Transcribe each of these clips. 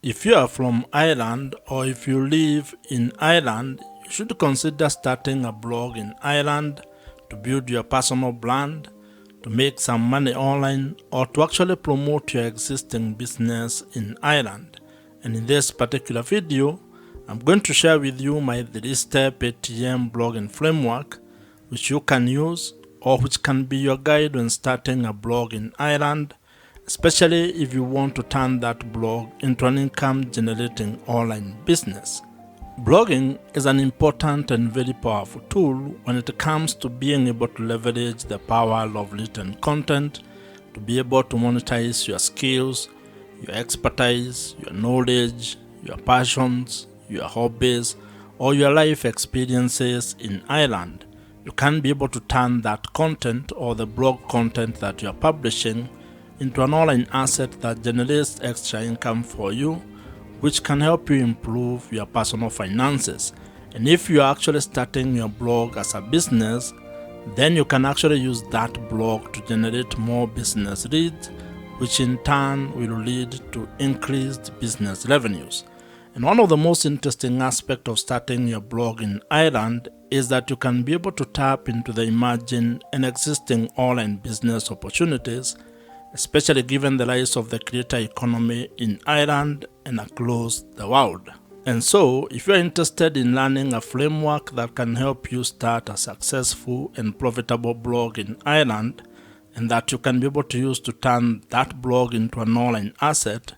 If you are from Ireland or if you live in Ireland, you should consider starting a blog in Ireland to build your personal brand, to make some money online, or to actually promote your existing business in Ireland. And in this particular video, I'm going to share with you my 3-step ATM blogging framework, which you can use or which can be your guide when starting a blog in Ireland, especially if you want to turn that blog into an income-generating online business. Blogging is an important and very powerful tool when it comes to being able to leverage the power of written content to be able to monetize your skills, your expertise, your knowledge, your passions, your hobbies, or your life experiences in Ireland. You can be able to turn that content or the blog content that you are publishing into an online asset that generates extra income for you, which can help you improve your personal finances. And if you are actually starting your blog as a business, then you can actually use that blog to generate more business leads, which in turn will lead to increased business revenues. And one of the most interesting aspects of starting your blog in Ireland is that you can be able to tap into the emerging and existing online business opportunities, especially given the rise of the creator economy in Ireland and across the world. And so, if you're interested in learning a framework that can help you start a successful and profitable blog in Ireland, and that you can be able to use to turn that blog into an online asset,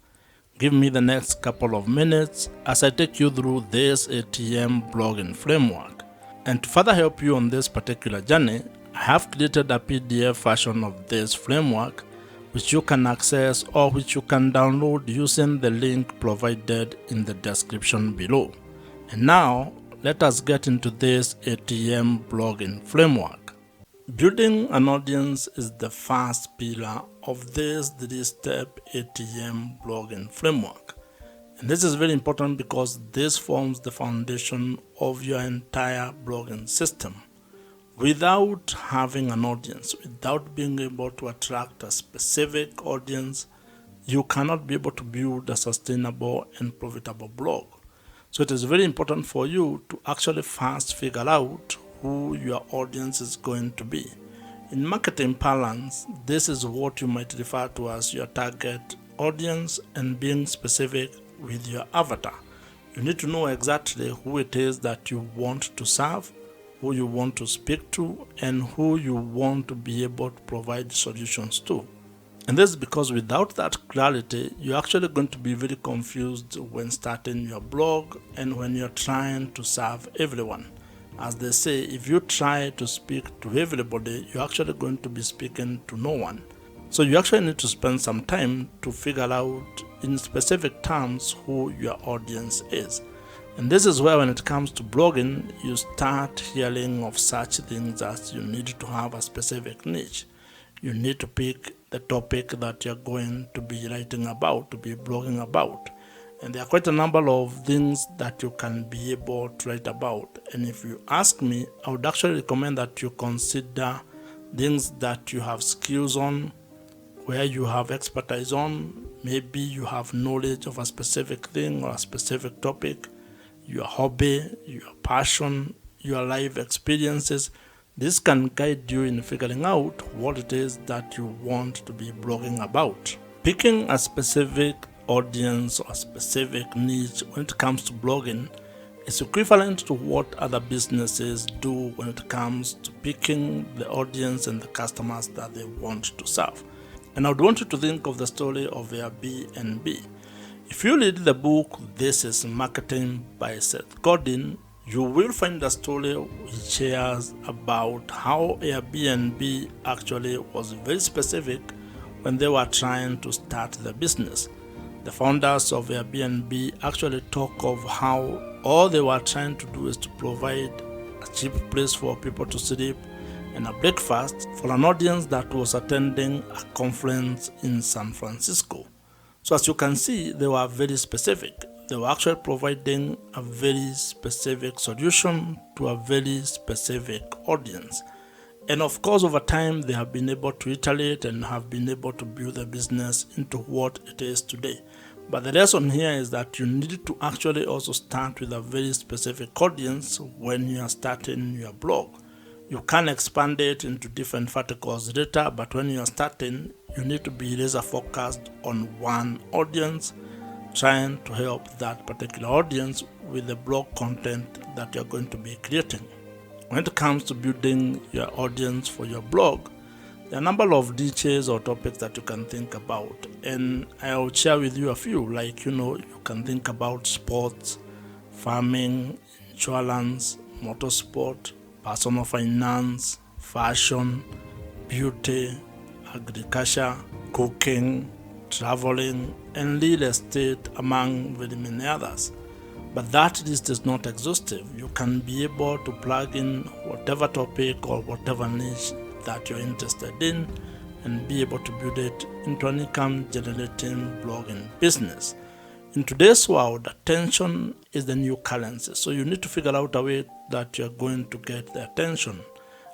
give me the next couple of minutes as I take you through this ATM blogging framework. And to further help you on this particular journey, I have created a PDF version of this framework, which you can access or which you can download using the link provided in the description below. And now, let us get into this ATM blogging framework. Building an audience is the first pillar of this 3-step ATM blogging framework. And this is very important because this forms the foundation of your entire blogging system. Without having an audience, without being able to attract a specific audience, you cannot be able to build a sustainable and profitable blog. So it is very important for you to actually first figure out who your audience is going to be. In marketing parlance, this is what you might refer to as your target audience, and being specific with your avatar. You need to know exactly who it is that you want to serve, who you want to speak to, and who you want to be able to provide solutions to. And this is because without that clarity, you're actually going to be very confused when starting your blog and when you're trying to serve everyone. As they say, if you try to speak to everybody, you're actually going to be speaking to no one. So you actually need to spend some time to figure out in specific terms who your audience is. And this is where, when it comes to blogging, you start hearing of such things as you need to have a specific niche. You need to pick the topic that you're going to be writing about, to be blogging about. And there are quite a number of things that you can be able to write about. And if you ask me, I would actually recommend that you consider things that you have skills on, where you have expertise on. Maybe you have knowledge of a specific thing or a specific topic, your hobby, your passion, your life experiences. This can guide you in figuring out what it is that you want to be blogging about. Picking a specific audience or a specific niche when it comes to blogging is equivalent to what other businesses do when it comes to picking the audience and the customers that they want to serve. And I would want you to think of the story of Airbnb. If you read the book This is Marketing by Seth Godin, you will find a story which shares about how Airbnb actually was very specific when they were trying to start the business. The founders of Airbnb actually talk of how all they were trying to do is to provide a cheap place for people to sleep and a breakfast for an audience that was attending a conference in San Francisco. So as you can see, they were very specific. They were actually providing a very specific solution to a very specific audience. And of course, over time, they have been able to iterate and have been able to build the business into what it is today. But the lesson here is that you need to actually also start with a very specific audience when you are starting your blog. You can expand it into different verticals later, but when you are starting, you need to be laser focused on one audience, trying to help that particular audience with the blog content that you're going to be creating. When it comes to building your audience for your blog, there are a number of details or topics that you can think about, and I'll share with you a few. Like, you can think about sports, farming, insurance, motorsport, personal finance, fashion, beauty, agriculture, cooking, traveling, and real estate, among very many others. But that list is not exhaustive. You can be able to plug in whatever topic or whatever niche that you're interested in and be able to build it into an income generating blogging business. In today's world, attention is the new currency. So you need to figure out a way that you're going to get the attention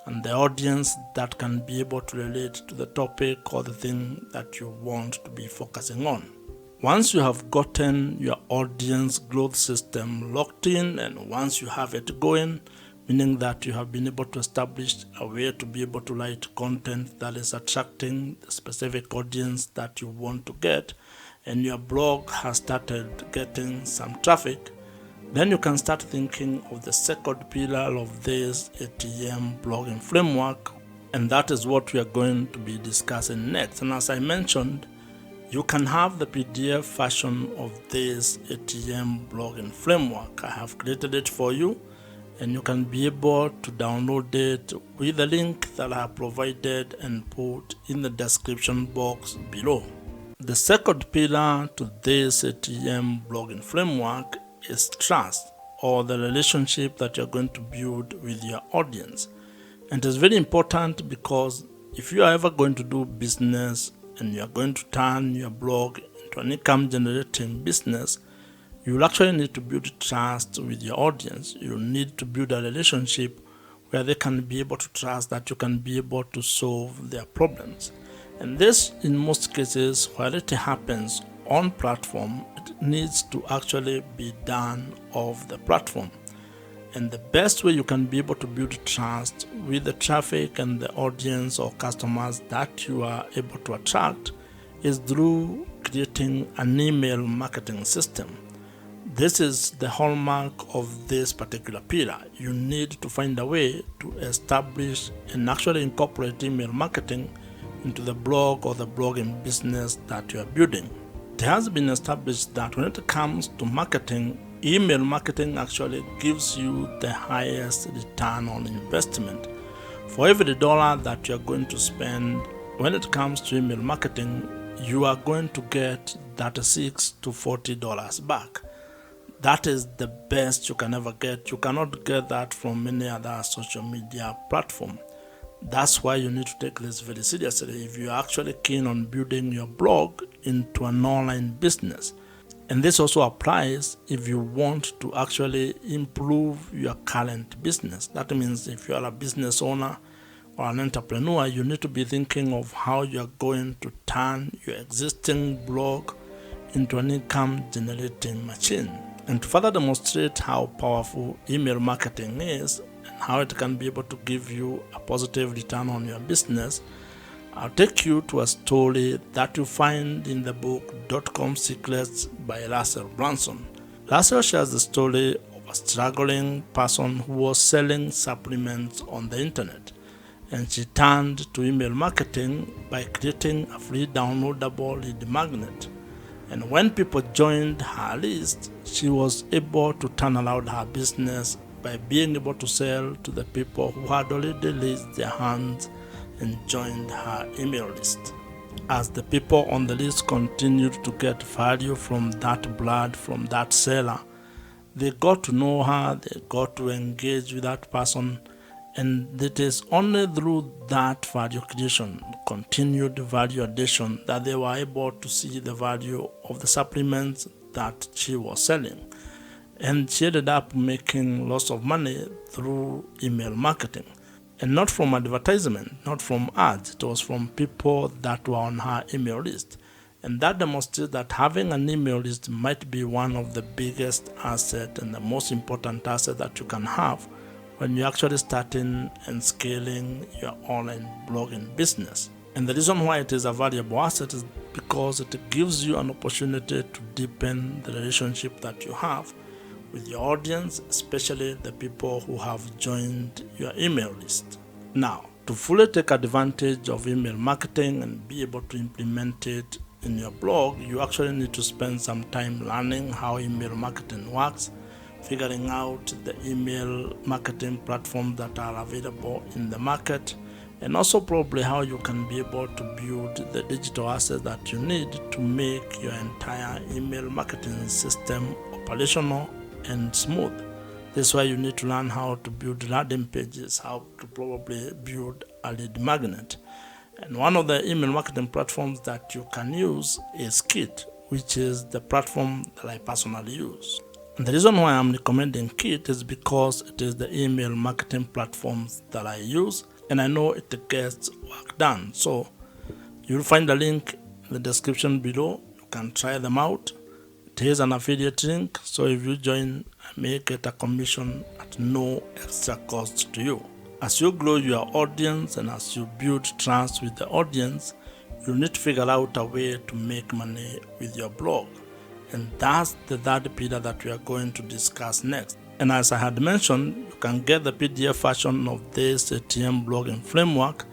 and the audience that can be able to relate to the topic or the thing that you want to be focusing on. Once you have gotten your audience growth system locked in, and once you have it going, meaning that you have been able to establish a way to be able to write content that is attracting the specific audience that you want to get, and your blog has started getting some traffic, then you can start thinking of the second pillar of this ATM blogging framework, and that is what we are going to be discussing next. And as I mentioned, you can have the PDF version of this ATM blogging framework. I have created it for you, and you can be able to download it with the link that I have provided and put in the description box below. The second pillar to this ATM blogging framework is trust, or the relationship that you're going to build with your audience. And it is very important because if you are ever going to do business and you're going to turn your blog into an income generating business, you will actually need to build trust with your audience. You need to build a relationship where they can be able to trust that you can be able to solve their problems. And this, in most cases, while it happens on platform, it needs to actually be done off the platform. And the best way you can be able to build trust with the traffic and the audience or customers that you are able to attract is through creating an email marketing system. This is the hallmark of this particular pillar. You need to find a way to establish and actually incorporate email marketing into the blog or the blogging business that you are building. It has been established that when it comes to marketing, email marketing actually gives you the highest return on investment. For every dollar that you're going to spend when it comes to email marketing, you are going to get $36 to $40 back. That is the best you can ever get. You cannot get that from any other social media platform. That's why you need to take this very seriously if you're actually keen on building your blog into an online business. And this also applies if you want to actually improve your current business. That means if you are a business owner or an entrepreneur, you need to be thinking of how you're going to turn your existing blog into an income generating machine. And to further demonstrate how powerful email marketing is and how it can be able to give you a positive return on your business, I'll take you to a story that you find in the book .com Secrets by Russell Brunson. Russell shares the story of a struggling person who was selling supplements on the internet, and she turned to email marketing by creating a free downloadable lead magnet. And when people joined her list, she was able to turn around her business by being able to sell to the people who had already raised their hands and joined her email list. As the people on the list continued to get value from that blood, from that seller, they got to know her, they got to engage with that person, and it is only through that value creation, continued value addition, that they were able to see the value of the supplements that she was selling. And she ended up making lots of money through email marketing. And not from advertisement, not from ads. It was from people that were on her email list. And that demonstrates that having an email list might be one of the biggest assets and the most important asset that you can have when you're actually starting and scaling your online blogging business. And the reason why it is a valuable asset is because it gives you an opportunity to deepen the relationship that you have with your audience, especially the people who have joined your email list. Now, to fully take advantage of email marketing and be able to implement it in your blog, you actually need to spend some time learning how email marketing works, figuring out the email marketing platforms that are available in the market, and also probably how you can be able to build the digital assets that you need to make your entire email marketing system operational and smooth. This is why you need to learn how to build landing pages, how to probably build a lead magnet. And one of the email marketing platforms that you can use is Kit, which is the platform that I personally use. And the reason why I'm recommending Kit is because it is the email marketing platforms that I use, and I know it gets work done. So you'll find the link in the description below. You can try them out. It is an affiliate link, so if you join, I may get a commission at no extra cost to you. As you grow your audience and as you build trust with the audience, you need to figure out a way to make money with your blog. And that's the third pillar that we are going to discuss next. And as I had mentioned, you can get the PDF version of this ATM blogging framework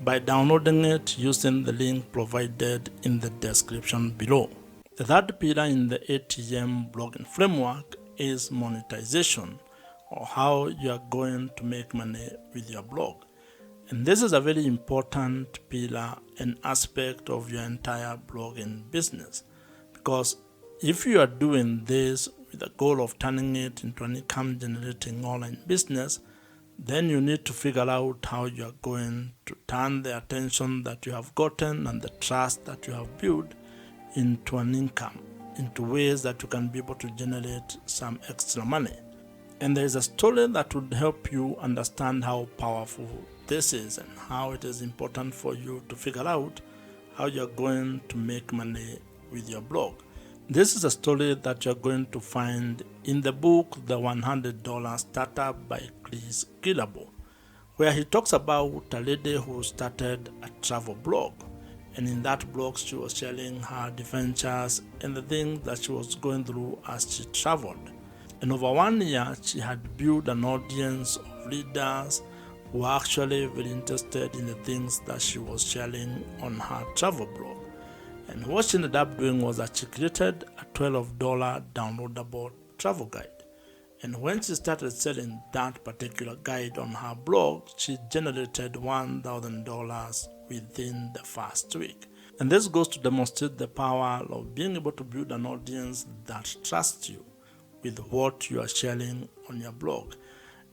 by downloading it using the link provided in the description below. The third pillar in the ATM blogging framework is monetization, or how you are going to make money with your blog. And this is a very important pillar and aspect of your entire blogging business, because if you are doing this with the goal of turning it into an income generating online business, then you need to figure out how you are going to turn the attention that you have gotten and the trust that you have built into an income, into ways that you can be able to generate some extra money. And there is a story that would help you understand how powerful this is and how it is important for you to figure out how you're going to make money with your blog. This is a story that you're going to find in the book, The $100 Startup by Chris Guillebeau, where he talks about a lady who started a travel blog. And in that blog, she was sharing her adventures and the things that she was going through as she traveled. And over 1 year, she had built an audience of readers who were actually very interested in the things that she was sharing on her travel blog. And what she ended up doing was that she created a $12 downloadable travel guide. And when she started selling that particular guide on her blog, she generated $1,000 within the first week. And this goes to demonstrate the power of being able to build an audience that trusts you with what you are sharing on your blog.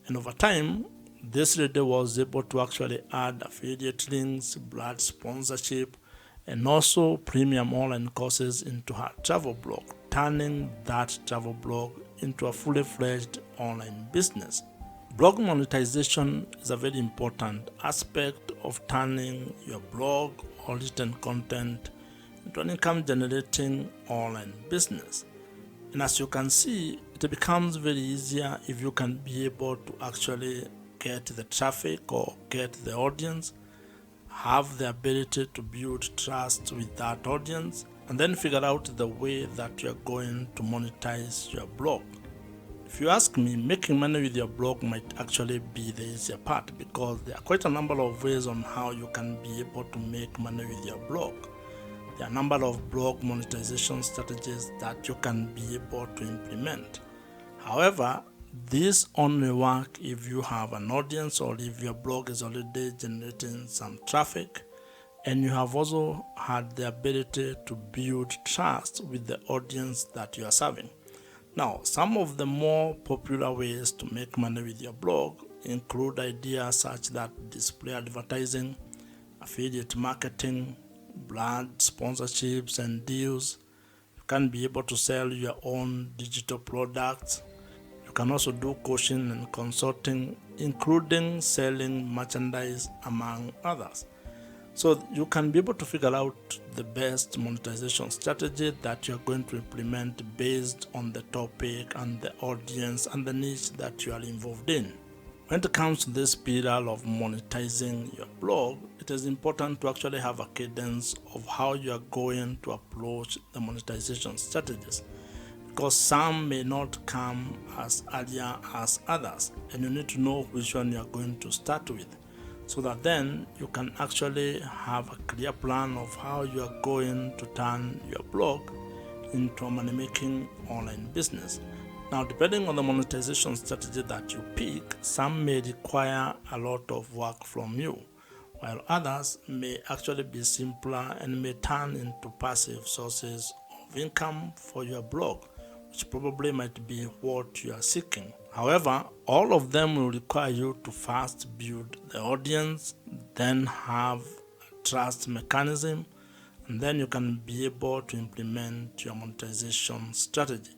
And over time, this lady was able to actually add affiliate links, brand sponsorship, and also premium online courses into her travel blog, turning that travel blog into a fully fledged online business. Blog monetization is a very important aspect of turning your blog or written content into an income generating online business. And as you can see, it becomes very easier if you can be able to actually get the traffic or get the audience, have the ability to build trust with that audience, and then figure out the way that you're going to monetize your blog. If you ask me, making money with your blog might actually be the easier part, because there are quite a number of ways on how you can be able to make money with your blog. There are a number of blog monetization strategies that you can be able to implement. However, these only work if you have an audience or if your blog is already generating some traffic and you have also had the ability to build trust with the audience that you are serving. Now, some of the more popular ways to make money with your blog include ideas such that display advertising, affiliate marketing, brand sponsorships and deals. You can be able to sell your own digital products. You can also do coaching and consulting, including selling merchandise, among others. So you can be able to figure out the best monetization strategy that you're going to implement based on the topic and the audience and the niche that you are involved in. When it comes to this pillar of monetizing your blog, it is important to actually have a cadence of how you are going to approach the monetization strategies, because some may not come as earlier as others, and you need to know which one you are going to start with, so that then you can actually have a clear plan of how you are going to turn your blog into a money-making online business. Now, depending on the monetization strategy that you pick, some may require a lot of work from you, while others may actually be simpler and may turn into passive sources of income for your blog, which probably might be what you are seeking. However, all of them will require you to first build the audience, then have a trust mechanism, and then you can be able to implement your monetization strategy.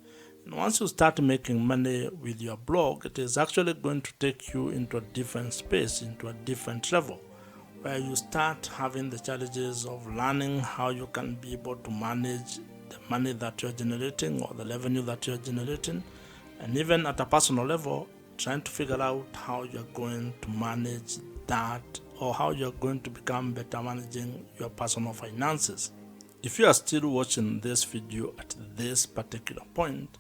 And once you start making money with your blog, it is actually going to take you into a different space, into a different level, where you start having the challenges of learning how you can be able to manage the money that you're generating or the revenue that you're generating, and even at a personal level, trying to figure out how you're going to manage that, or how you're going to become better managing your personal finances. If you are still watching this video at this particular point,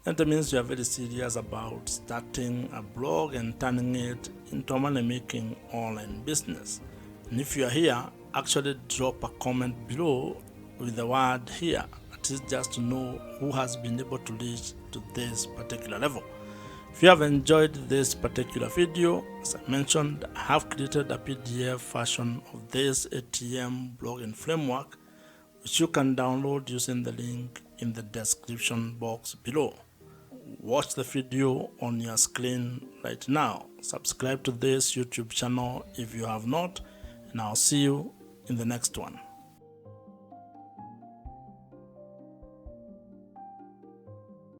that means you are very serious about starting a blog and turning it into a money-making online business. And if you are here, actually drop a comment below with the word "here," at least just to know who has been able to reach to this particular level. If you have enjoyed this particular video, as I mentioned, I have created a PDF version of this ATM blogging framework, which you can download using the link in the description box below. Watch the video on your screen right now. Subscribe to this YouTube channel if you have not, and I'll see you in the next one.